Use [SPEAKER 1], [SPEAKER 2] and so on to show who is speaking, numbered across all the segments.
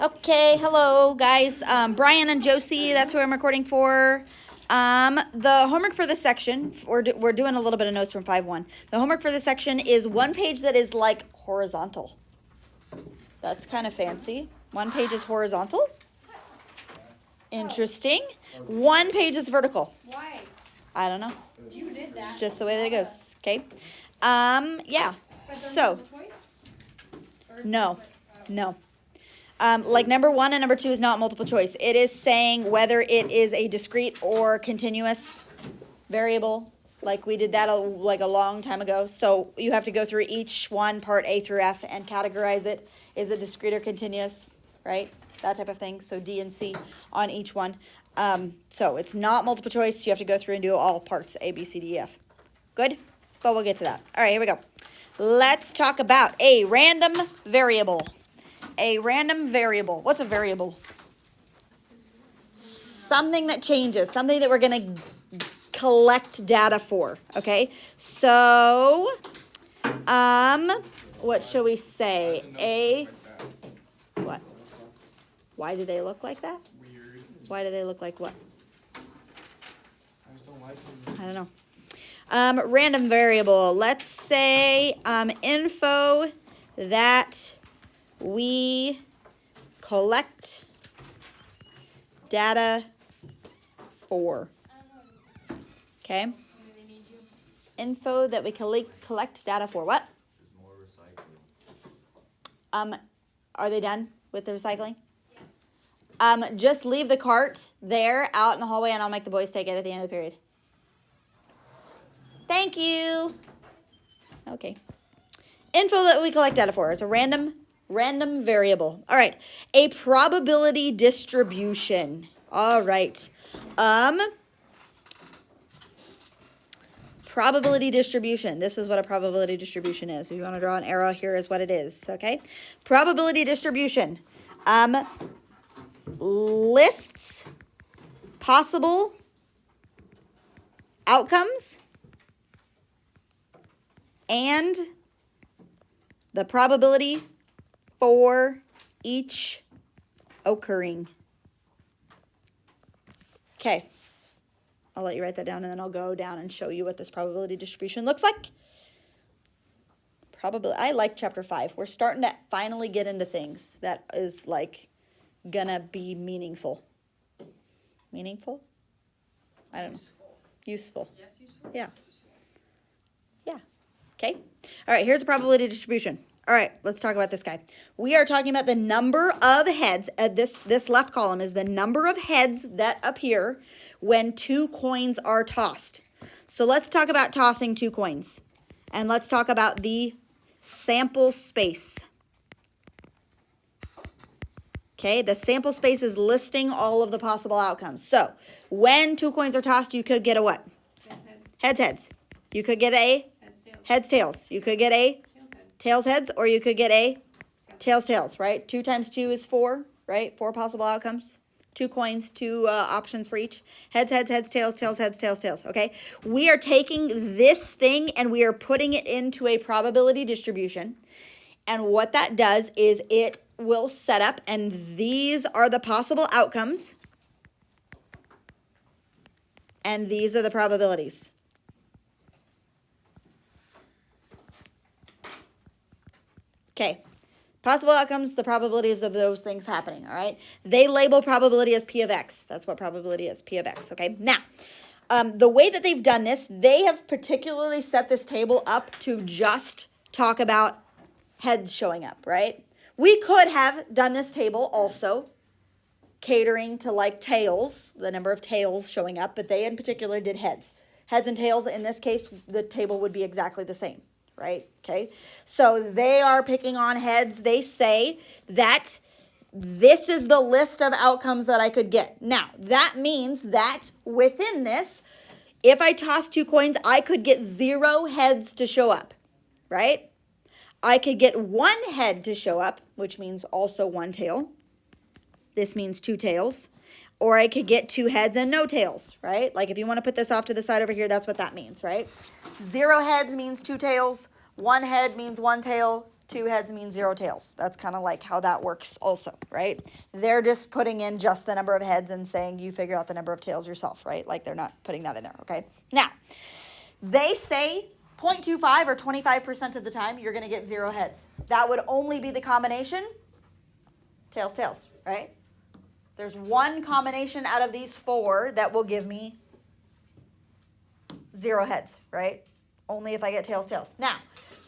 [SPEAKER 1] Okay, hello guys. Brian and Josie, that's who I'm recording for. The homework for this section, we're doing a little bit of notes from 5-1. The homework for this section is one page that is like horizontal. That's kind of fancy. One page is horizontal. Interesting. One page is vertical.
[SPEAKER 2] Why?
[SPEAKER 1] I don't know.
[SPEAKER 2] You did that.
[SPEAKER 1] It's just the way that it goes. Okay. Yeah.
[SPEAKER 2] But
[SPEAKER 1] So,
[SPEAKER 2] choice?
[SPEAKER 1] no. Like number 1 and number 2 is not multiple choice. It is saying whether it is a discrete or continuous variable. Like we did that like a long time ago. So you have to go through each one, part A through F, and categorize it. Is it discrete or continuous, right? That type of thing. So D and C on each one. So it's not multiple choice. You have to go through and do all parts A, B, C, D, E, F. Good? But we'll get to that. All right, here we go. Let's talk about a random variable. A random variable. What's a variable? Something that changes. Something that we're going to collect data for. Okay? So, what shall we say? What? Why do they look like that?
[SPEAKER 3] Weird.
[SPEAKER 1] Why do they look like what?
[SPEAKER 3] I just don't like them.
[SPEAKER 1] I don't know. Random variable. Let's say info that we collect data for. Okay. Info that we collect data for. What?
[SPEAKER 4] More recycling.
[SPEAKER 1] Are they done with the recycling? Just leave the cart there out in the hallway and I'll make the boys take it at the end of the period. Thank you. Okay. Info that we collect data for. It's a random variable. All right. A probability distribution. All right. Probability distribution. This is what a probability distribution is. If you want to draw an arrow, here is what it is. Okay. Probability distribution. Lists possible outcomes and the probability for each occurring. Okay. I'll let you write that down and then I'll go down and show you what this probability distribution looks like. I like chapter 5. We're starting to finally get into things that is like gonna be meaningful. Meaningful? I don't know. Useful.
[SPEAKER 2] Yes, useful.
[SPEAKER 1] Yeah. Yeah. Okay. All right, here's a probability distribution. All right, let's talk about this guy. We are talking about the number of heads. This left column is the number of heads that appear when 2 coins are tossed. So let's talk about tossing 2 coins. And let's talk about the sample space. Okay, the sample space is listing all of the possible outcomes. So when 2 coins are tossed, you could get a what? Heads. You could get a heads, tails. You could get a tails, heads, or you could get a tails, right? 2 times 2 is 4, right? 4 possible outcomes. 2 coins, 2 options for each. Heads, tails, heads, tails, okay? We are taking this thing and we are putting it into a probability distribution. And what that does is it will set up, and these are the possible outcomes. And these are the probabilities. Okay, possible outcomes, the probabilities of those things happening, all right? They label probability as P of X. That's what probability is, P of X, okay? Now, the way that they've done this, they have particularly set this table up to just talk about heads showing up, right? We could have done this table also catering to like tails, the number of tails showing up, but they in particular did heads. Heads and tails, in this case, the table would be exactly the same. Right? Okay. So they are picking on heads. They say that this is the list of outcomes that I could get. Now, that means that within this, if I toss 2 coins, I could get 0 heads to show up. Right? I could get 1 head to show up, which means also 1 tail. This means 2 tails. Or I could get 2 heads and no tails, right? Like if you want to put this off to the side over here, that's what that means, right? 0 heads means 2 tails. 1 head means 1 tail. 2 heads means 0 tails. That's kind of like how that works also, right? They're just putting in just the number of heads and saying you figure out the number of tails yourself, right? Like they're not putting that in there, okay? Now, they say 0.25 or 25% of the time you're going to get 0 heads. That would only be the combination tails, tails, right? There's one combination out of these 4 that will give me 0 heads, right? Only if I get tails, tails. Now,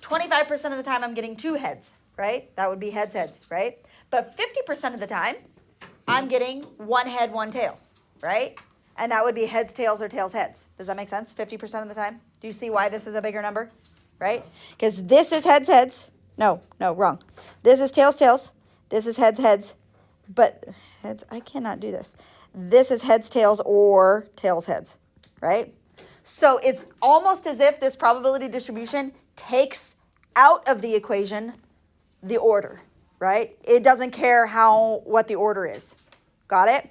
[SPEAKER 1] 25% of the time I'm getting 2 heads, right? That would be heads, heads, right? But 50% of the time I'm getting 1 head, 1 tail, right? And that would be heads, tails, or tails, heads. Does that make sense? 50% of the time? Do you see why this is a bigger number, right? Because this is heads, heads. No, wrong. This is tails, tails. This is heads, heads. But heads, I cannot do this. This is heads, tails, or tails, heads, right? So it's almost as if this probability distribution takes out of the equation the order, right? It doesn't care what the order is. Got it?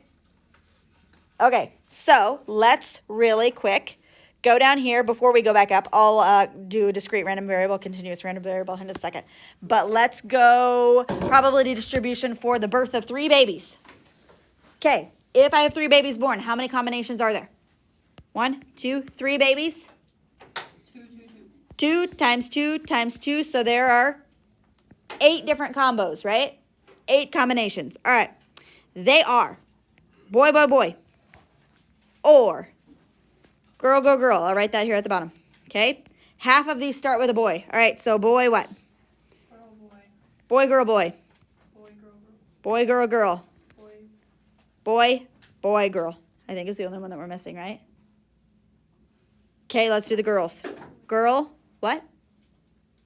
[SPEAKER 1] Okay, so let's really quick go down here. Before we go back up, I'll do a discrete random variable, continuous random variable in a second. But let's go probability distribution for the birth of 3 babies. Okay, if I have 3 babies born, how many combinations are there? 1, 2, 3 babies? 2 times 2 times 2, so there are 8 different combos, right? 8 combinations. All right, they are boy, boy, boy, or girl, girl, girl. I'll write that here at the bottom, okay? Half of these start with a boy. All right, so boy what?
[SPEAKER 3] Girl, boy.
[SPEAKER 1] Boy, girl, boy.
[SPEAKER 3] Boy, girl, girl.
[SPEAKER 1] Boy, girl, girl.
[SPEAKER 3] Boy.
[SPEAKER 1] Boy, boy, girl. I think is the only one that we're missing, right? Okay, let's do the girls. Girl, what?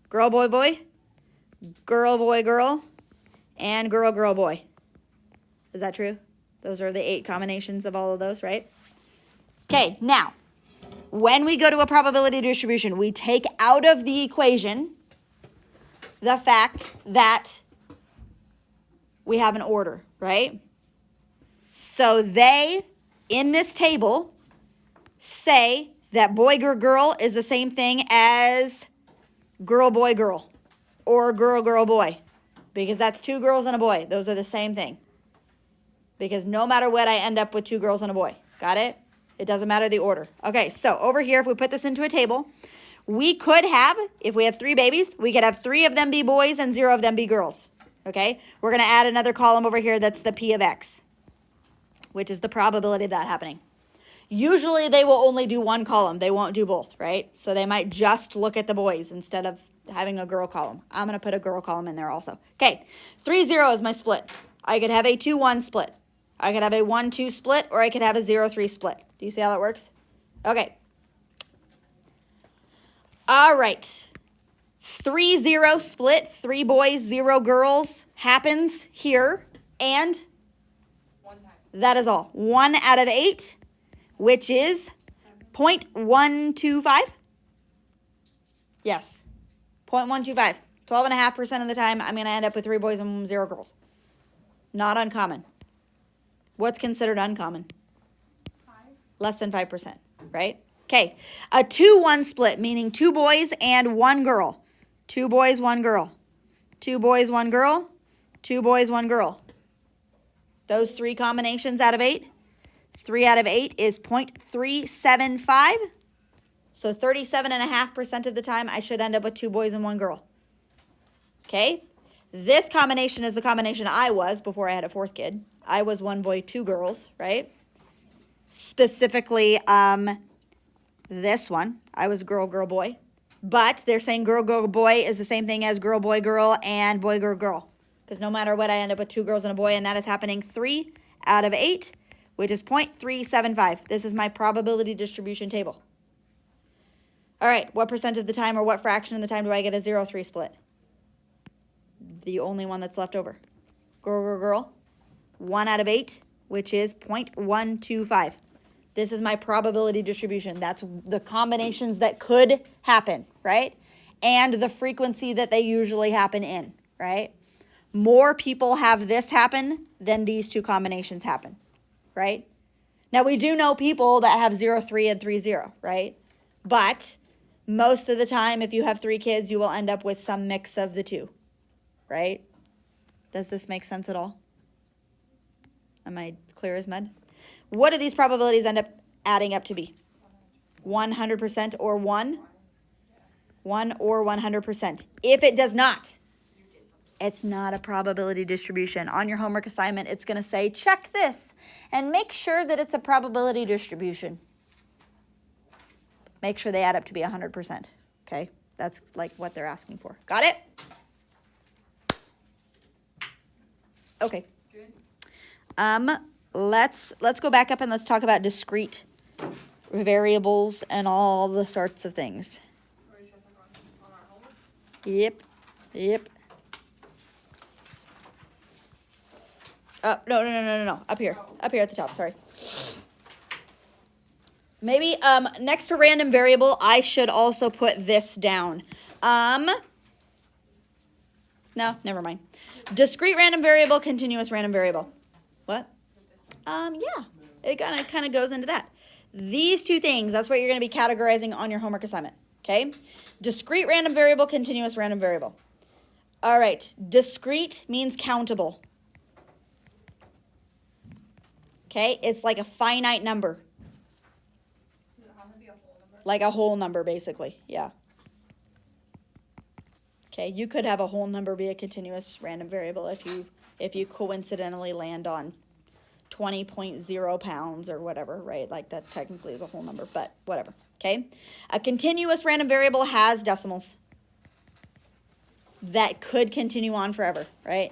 [SPEAKER 1] Girl, boy, boy. Girl, boy, girl. And girl, girl, boy. Is that true? Those are the 8 combinations of all of those, right? Okay, now, when we go to a probability distribution, we take out of the equation the fact that we have an order, right? So they, in this table, say that boy, girl, girl is the same thing as girl, boy, girl, or girl, girl, boy, because that's 2 girls and a boy. Those are the same thing. Because no matter what, I end up with 2 girls and a boy. Got it? It doesn't matter the order. Okay, so over here, if we put this into a table, we could have, if we have 3 babies, we could have 3 of them be boys and 0 of them be girls. Okay? We're going to add another column over here that's the P of X, which is the probability of that happening. Usually they will only do one column. They won't do both, right? So they might just look at the boys instead of having a girl column. I'm going to put a girl column in there also. Okay, 3-0 is my split. I could have a 2-1 split. I could have a 1-2 split, or I could have a 0-3 split. Do you see how that works? Okay. All right. 3-0 split, 3 boys, 0 girls happens here, and
[SPEAKER 3] 1 time.
[SPEAKER 1] that is all. 1 out of 8. Which is 0.125? Yes, 0.125. 12.5% of the time, I'm going to end up with 3 boys and 0 girls. Not uncommon. What's considered uncommon?
[SPEAKER 3] 5.
[SPEAKER 1] Less than 5%, right? Okay, a 2-1 split, meaning 2 boys and 1 girl. 2 boys, 1 girl. 2 boys, 1 girl. 2 boys, 1 girl. Those 3 combinations out of 8. 3 out of 8 is 0.375. So 37.5% of the time, I should end up with 2 boys and 1 girl. Okay? This combination is the combination I was before I had a 4th kid. I was 1 boy, 2 girls, right? Specifically, this one, I was girl, girl, boy. But they're saying girl, girl, boy is the same thing as girl, boy, girl, and boy, girl, girl. Because no matter what, I end up with 2 girls and a boy, and that is happening 3 out of 8. Which is 0.375. This is my probability distribution table. All right, what percent of the time or what fraction of the time do I get a 0-3 split? The only one that's left over. Girl, girl, girl. 1 out of 8, which is 0.125. This is my probability distribution. That's the combinations that could happen, right? And the frequency that they usually happen in, right? More people have this happen than these 2 combinations happen. Right? Now, we do know people that have 0-3 and 3-0, right? But most of the time, if you have 3 kids, you will end up with some mix of the 2, right? Does this make sense at all? Am I clear as mud? What do these probabilities end up adding up to be? 100% or 1? 1 or 100%. If it does not, it's not a probability distribution. On your homework assignment, it's going to say, check this and make sure that it's a probability distribution. Make sure they add up to be 100%. Okay? That's like what they're asking for. Got it? Okay.
[SPEAKER 3] Good.
[SPEAKER 1] Let's go back up and let's talk about discrete variables and all the sorts of things.
[SPEAKER 3] We're just gonna talk on our homework.
[SPEAKER 1] Yep. No. Up here at the top. Sorry. Maybe next to random variable, I should also put this down. No, never mind. Discrete random variable, continuous random variable. What? Yeah, it kind of goes into that. These two things, that's what you're going to be categorizing on your homework assignment, okay? Discrete random variable, continuous random variable. All right, discrete means countable. Okay, it's like a finite number.
[SPEAKER 3] Does it have to be a whole number?
[SPEAKER 1] Like a whole number, basically, yeah. Okay, you could have a whole number be a continuous random variable if you coincidentally land on 20.0 pounds or whatever, right? Like that technically is a whole number, but whatever, okay? A continuous random variable has decimals that could continue on forever, right?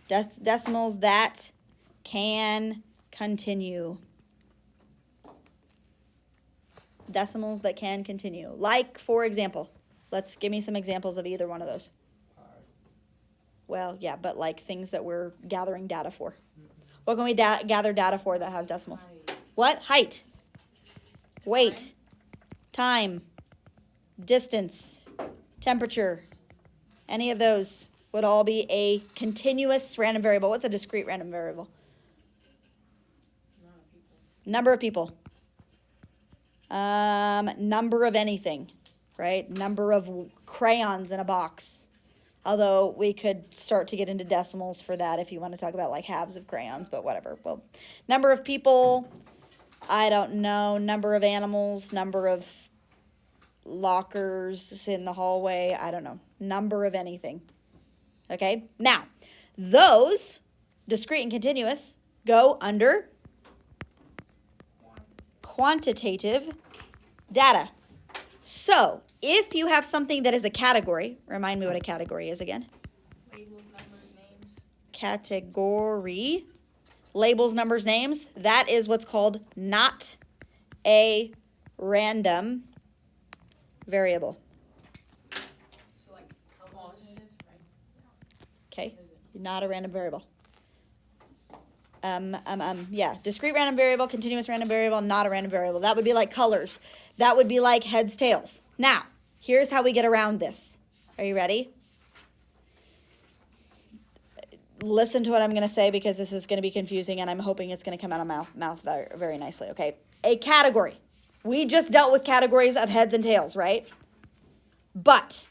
[SPEAKER 1] Decimals that can continue. Decimals that can continue. Like, for example, give me some examples of either one of those. Well, yeah, but like things that we're gathering data for. What can we gather data for that has decimals? What? Height. Weight. Time. Distance. Temperature. Any of those would all be a continuous random variable. What's a discrete random variable? Number of people. Number of anything, right? Number of crayons in a box. Although we could start to get into decimals for that if you want to talk about like halves of crayons, but whatever. Well, number of people, I don't know. Number of animals, number of lockers in the hallway, I don't know. Number of anything. Okay? Now, those, discrete and continuous, go under quantitative data. So, if you have something that is a category, remind me what a category is again.
[SPEAKER 3] Labels, numbers, names.
[SPEAKER 1] Category, labels, numbers, names, that is what's called not a random variable.
[SPEAKER 3] So like quantitative, right?
[SPEAKER 1] Okay? Not a random variable. Yeah, discrete random variable, continuous random variable, not a random variable. That would be like colors. That would be like heads, tails. Now, here's how we get around this. Are you ready? Listen to what I'm going to say because this is going to be confusing and I'm hoping it's going to come out of mouth very, very nicely, okay? A category. We just dealt with categories of heads and tails, right? But,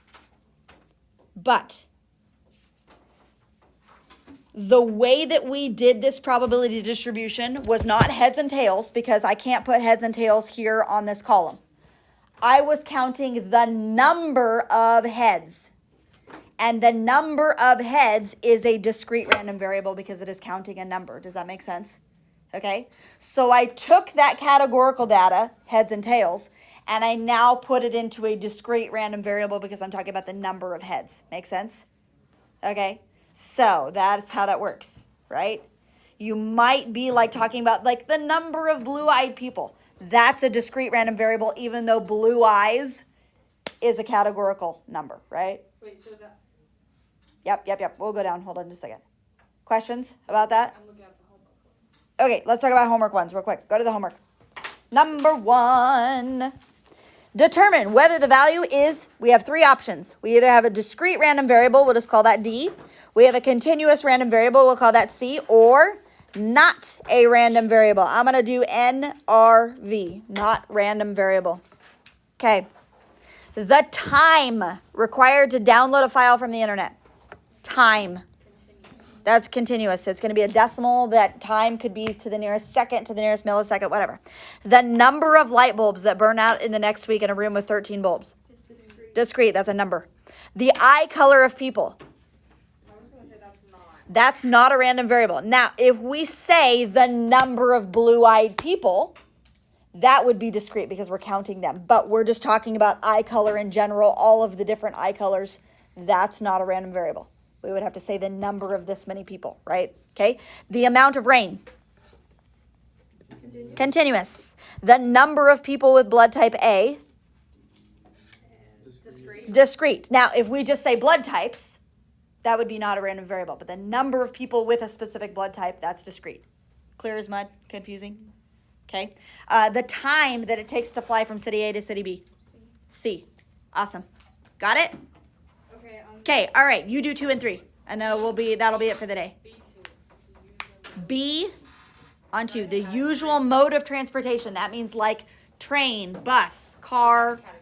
[SPEAKER 1] the way that we did this probability distribution was not heads and tails because I can't put heads and tails here on this column. I was counting the number of heads. And the number of heads is a discrete random variable because it is counting a number. Does that make sense? Okay? So I took that categorical data, heads and tails, and I now put it into a discrete random variable because I'm talking about the number of heads. Make sense? Okay? So that's how that works, right? You might be like talking about like the number of blue-eyed people. That's a discrete random variable even though blue eyes is a categorical number, right?
[SPEAKER 3] Wait, so that
[SPEAKER 1] Yep. We'll go down. Hold on just a second. Questions about that?
[SPEAKER 3] I'm looking at the homework ones.
[SPEAKER 1] Okay, let's talk about homework ones real quick. Go to the homework. Number 1. Determine whether the value is, we have 3 options. We either have a discrete random variable, we'll just call that D. We have a continuous random variable, we'll call that C, or not a random variable. I'm going to do NRV, not random variable. Okay. The time required to download a file from the internet. time. That's continuous. It's going to be a decimal. That time could be to the nearest second, to the nearest millisecond, whatever. The number of light bulbs that burn out in the next week in a room with 13 bulbs. Discrete, that's a number. The eye color of people.
[SPEAKER 3] I was gonna say that's not.
[SPEAKER 1] That's not a random variable. Now, if we say the number of blue-eyed people, that would be discrete because we're counting them. But we're just talking about eye color in general, all of the different eye colors. That's not a random variable. We would have to say the number of this many people, right? Okay. The amount of rain. Continuous. The number of people with blood type A.
[SPEAKER 3] Discrete.
[SPEAKER 1] Discrete. Now, if we just say blood types, that would be not a random variable. But the number of people with a specific blood type, that's discrete. Clear as mud? Confusing? Okay. The time that it takes to fly from city A to city B. C. Awesome. Got it?
[SPEAKER 3] Okay.
[SPEAKER 1] Okay. All right. You do 2 and 3, and that'll be it for the day.
[SPEAKER 3] B2.
[SPEAKER 1] B on 2. The usual mode of transportation. That means like train, bus, car.
[SPEAKER 3] Category.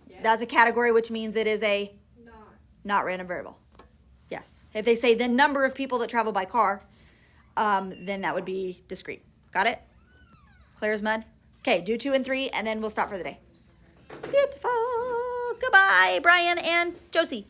[SPEAKER 3] Yeah.
[SPEAKER 1] That's a category, which means it is a not random variable. Yes. If they say the number of people that travel by car, then that would be discrete. Got it? Clear as mud? Okay, do 2 and 3, and then we'll stop for the day. Beautiful. Goodbye, Brian and Josie.